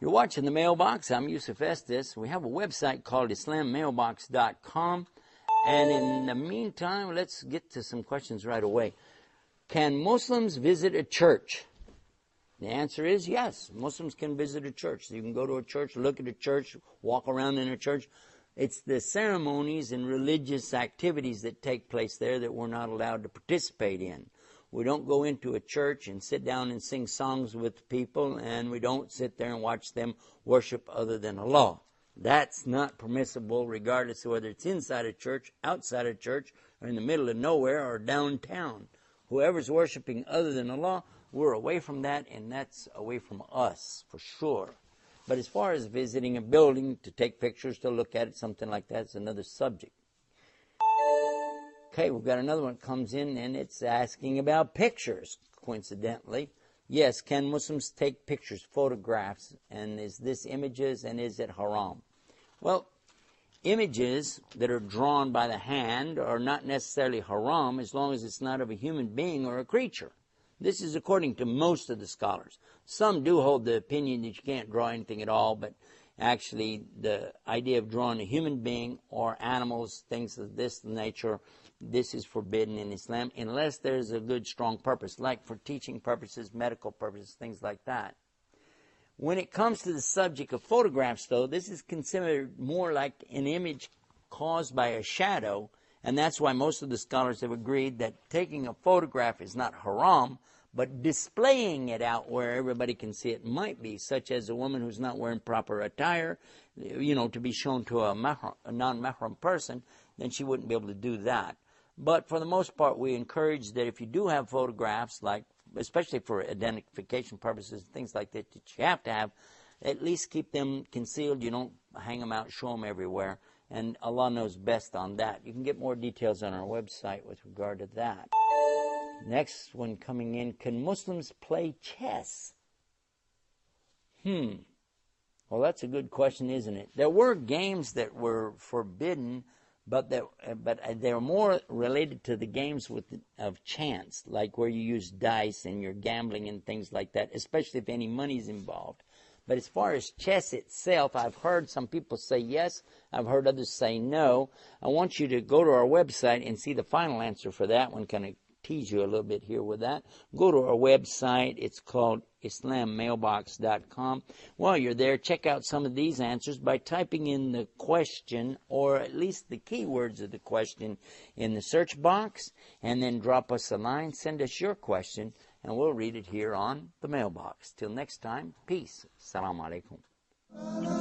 You're watching The Mailbox. I'm Yusuf Estes. We have a website called IslamMailbox.com. And in the meantime, let's get to some questions right away. Can Muslims visit a church? The answer is yes. Muslims can visit a church. So you can go to a church, look at a church, walk around in a church. It's the ceremonies and religious activities that take place there that we're not allowed to participate in. We don't go into a church and sit down and sing songs with people, and we don't sit there and watch them worship other than Allah. That's not permissible regardless of whether it's inside a church, outside a church, or in the middle of nowhere or downtown. Whoever's worshiping other than Allah, we're away from that, and that's away from us for sure. But as far as visiting a building to take pictures, to look at it, something like that, it's another subject. Okay, we've got another one that comes in, and it's asking about pictures, coincidentally. Yes, can Muslims take pictures, photographs, and is this images, and is it haram? Well, images that are drawn by the hand are not necessarily haram as long as it's not of a human being or a creature. This is according to most of the scholars. Some do hold the opinion that you can't draw anything at all, but actually the idea of drawing a human being or animals, things of this nature, this is forbidden in Islam unless there's a good, strong purpose, like for teaching purposes, medical purposes, things like that. When it comes to the subject of photographs, though, this is considered more like an image caused by a shadow, and that's why most of the scholars have agreed that taking a photograph is not haram, but displaying it out where everybody can see it might be, such as a woman who's not wearing proper attire, to be shown to a non-mahram person, then she wouldn't be able to do that. But for the most part, we encourage that if you do have photographs, like especially for identification purposes, things like that you have to have, at least keep them concealed. You don't hang them out, show them everywhere. And Allah knows best on that. You can get more details on our website with regard to that. Next one coming in, can Muslims play chess? Well, that's a good question, isn't it? There were games that were forbidden, but they're more related to the games of chance, like where you use dice and you're gambling and things like that, especially if any money's involved. But as far as chess itself, I've heard some people say yes, I've heard others say no. I want you to go to our website and see the final answer for that one. Kind of tease you a little bit here with that. Go to our website. It's called IslamMailbox.com. While you're there, check out some of these answers by typing in the question, or at least the keywords of the question, in the search box, and then drop us a line, send us your question, and we'll read it here on the mailbox. Till next time, peace. Assalamu alaikum.